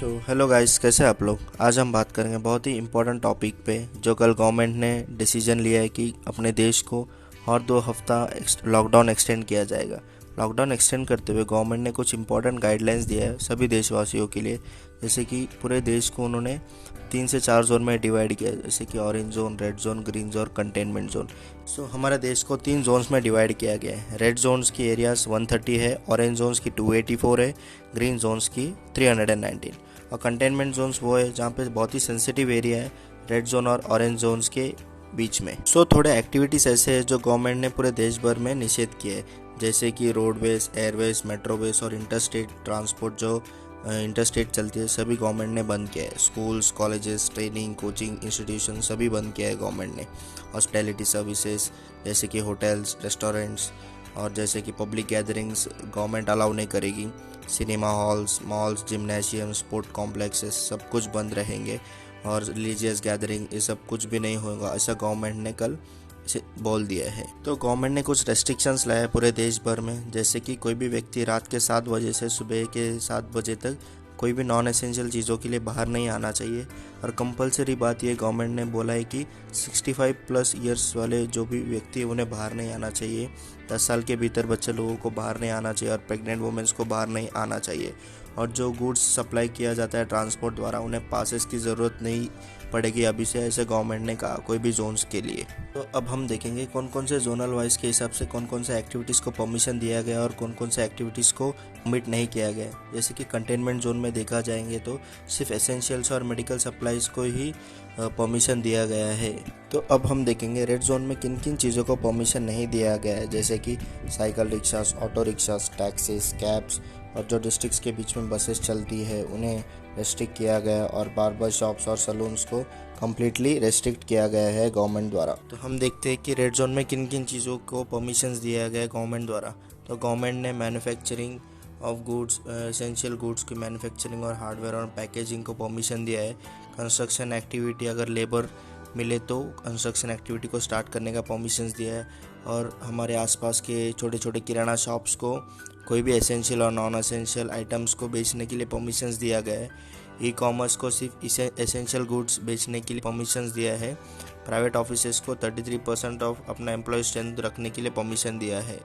तो hello guys, कैसे हैं आप लोग। आज हम बात करेंगे बहुत ही इम्पोर्टेंट टॉपिक पे, जो कल गवर्नमेंट ने डिसीजन लिया है कि अपने देश को और 2 हफ्ता लॉकडाउन एक्सटेंड किया जाएगा। लॉकडाउन एक्सटेंड करते हुए गवर्नमेंट ने कुछ इंपॉर्टेंट गाइडलाइंस दिया है सभी देशवासियों के लिए। जैसे कि पूरे देश को उन्होंने 3 से 4 जोन में डिवाइड किया है, जैसे कि orange zone, red zone, green zone, containment zone. हमारे देश को 3 जोन्स में डिवाइड किया गया है। रेड जोन्स की एरियाज 130 है, ऑरेंज जोन्स की 284 है, ग्रीन जोन्स की 319। और कंटेनमेंट जोन्स वो है जहाँ पे बहुत ही सेंसिटिव एरिया है रेड जोन और ऑरेंज जोन्स के बीच में। थोड़े एक्टिविटीज़ ऐसे हैं जो गवर्नमेंट ने पूरे देश भर में निषेध किए हैं, जैसे कि रोडवेज, एयरवेज, मेट्रोवेज और इंटरस्टेट ट्रांसपोर्ट जो इंटरस्टेट चलती है सभी गवर्नमेंट ने बंद किया है। Schools, colleges, training, coaching institution सभी बंद किया है गवर्नमेंट ने। हॉस्पिटैलिटी सर्विसेज जैसे कि होटल्स, रेस्टोरेंट्स और जैसे कि पब्लिक गैदरिंग्स गवर्नमेंट अलाउ नहीं करेगी। Cinema halls, malls, gymnasium, sport complexes सब कुछ बंद रहेंगे और रिलीजियस गैदरिंग ये सब कुछ भी नहीं होगा, ऐसा गवर्नमेंट ने कल इसे बोल दिया है। तो गवर्नमेंट ने कुछ रेस्ट्रिक्शंस लाए पूरे देश भर में, जैसे कि कोई भी व्यक्ति रात के 7 बजे से सुबह के 7 बजे तक कोई भी नॉन एसेंशियल चीज़ों के लिए बाहर नहीं आना चाहिए। और कंपलसरी बात ये गवर्नमेंट ने बोला है कि 65+ ईयर्स वाले जो भी व्यक्ति है उन्हें बाहर नहीं आना चाहिए। 10 साल के भीतर बच्चे लोगों को बाहर नहीं आना चाहिए और प्रेग्नेंट वुमेन्स को बाहर नहीं आना चाहिए। और जो गुड्स सप्लाई किया जाता है ट्रांसपोर्ट द्वारा उन्हें पासेस की ज़रूरत नहीं पड़ेगी अभी से, ऐसे गवर्नमेंट ने कहा कोई भी जोन्स के लिए। तो अब हम देखेंगे कौन कौन से जोनल वाइज के हिसाब से कौन कौन से एक्टिविटीज़ को परमिशन दिया गया और कौन कौन से एक्टिविटीज़ को परमिट नहीं किया गया। जैसे कि कंटेनमेंट जोन में देखा जाएंगे तो सिर्फ एसेंशियल्स और मेडिकल सप्लाईज़ को ही परमिशन दिया गया है। तो अब हम देखेंगे रेड जोन में किन किन चीज़ों को परमिशन नहीं दिया गया है, जैसे कि cycle rickshaws, auto rickshaws, taxis, cabs और जो डिस्ट्रिक्ट्स के बीच में बसेस चलती है उन्हें रेस्ट्रिक्ट किया गया है। और बार्बर शॉप्स और सलून्स को कम्प्लीटली रेस्ट्रिक्ट किया गया है गवर्नमेंट द्वारा। तो हम देखते हैं कि रेड जोन में किन किन चीज़ों को परमिशंस दिया गया है गवर्नमेंट द्वारा। तो गवर्नमेंट ने manufacturing of goods, essential goods की मैन्युफैक्चरिंग और हार्डवेयर और पैकेजिंग को परमिशन दिया है। कंस्ट्रक्शन एक्टिविटी, अगर लेबर मिले तो कंस्ट्रक्शन एक्टिविटी को स्टार्ट करने का परमिशंस दिया है। और हमारे आसपास के छोटे छोटे किराना शॉप्स को कोई भी एसेंशियल और नॉन एसेंशियल आइटम्स को बेचने के लिए परमिशंस दिया गया है। ई कॉमर्स को सिर्फ एसेंशियल गुड्स बेचने के लिए परमिशंस दिया है। प्राइवेट ऑफिसेस को 33% ऑफ अपना एम्प्लॉय स्ट्रेंथ रखने के लिए परमिशन दिया है।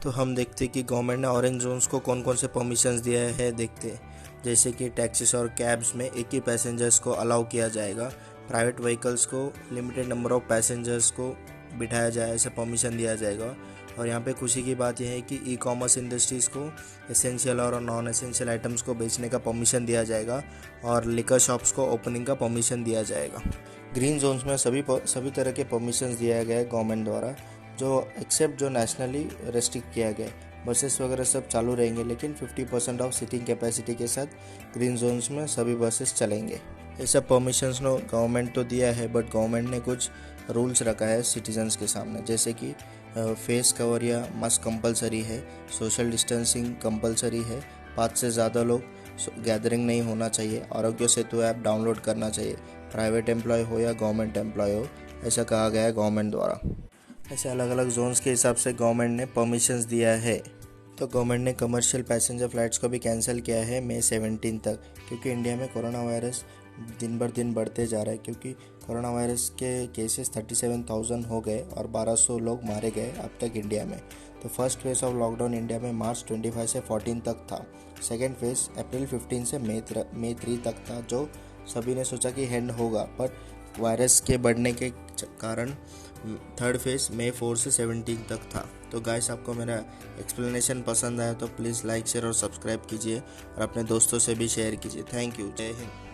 तो हम देखते हैं कि गवर्नमेंट ने ऑरेंज जोन्स को कौन कौन से परमिशंस दिया है देखते हैं। जैसे कि टैक्सीज और कैब्स में एक ही पैसेंजर्स को अलाउ किया जाएगा। प्राइवेट व्हीकल्स को लिमिटेड नंबर ऑफ पैसेंजर्स को बिठाया जाए, ऐसे परमिशन दिया जाएगा। और यहाँ पे खुशी की बात यह है कि ई कॉमर्स इंडस्ट्रीज़ को एसेंशियल और नॉन एसेंशियल आइटम्स को बेचने का परमिशन दिया जाएगा और लिकर शॉप्स को ओपनिंग का परमिशन दिया जाएगा। ग्रीन जोन्स में सभी तरह के परमिशंस दिया गया है गवर्नमेंट द्वारा, जो एक्सेप्ट जो नेशनली रेस्ट्रिक्ट किया गया है। बसेस वगैरह सब चालू रहेंगे, लेकिन 50% ऑफ सीटिंग कैपेसिटी के साथ ग्रीन जोन्स में सभी बसेस चलेंगे। ये सब परमिशंस नो गवर्नमेंट तो दिया है, बट गवर्नमेंट ने कुछ रूल्स रखा है सिटीजन्स के सामने, जैसे कि फेस कवर या मास्क कंपलसरी है, सोशल डिस्टेंसिंग कंपलसरी है, 5 से ज़्यादा लोग गैदरिंग नहीं होना चाहिए, आरोग्य सेतु ऐप डाउनलोड करना चाहिए, प्राइवेट एम्प्लॉय हो या गवर्नमेंट एम्प्लॉय हो, ऐसा कहा गया है गवर्नमेंट द्वारा। ऐसे अलग अलग जोन्स के हिसाब से गवर्नमेंट ने परमिशंस दिया है। तो गवर्नमेंट ने कमर्शियल पैसेंजर फ्लाइट्स को भी कैंसिल किया है मई 17 तक, क्योंकि इंडिया में कोरोना वायरस दिन बर दिन बढ़ते जा रहा है। क्योंकि कोरोना वायरस के केसेस 37,000 हो गए और 1200 लोग मारे गए अब तक इंडिया में। तो first phase of lockdown India में मार्च 25 से 14 तक था। सेकेंड फेज अप्रैल 15 से मई 3 तक था, जो सभी ने सोचा कि एंड होगा, बट वायरस के बढ़ने के कारण थर्ड फेज मई 4 से 17 तक था। तो गाइस, आपको मेरा एक्सप्लेनेशन पसंद आया तो प्लीज़ लाइक, शेयर और सब्सक्राइब कीजिए और अपने दोस्तों से भी शेयर कीजिए। Thank you. जय हिंद।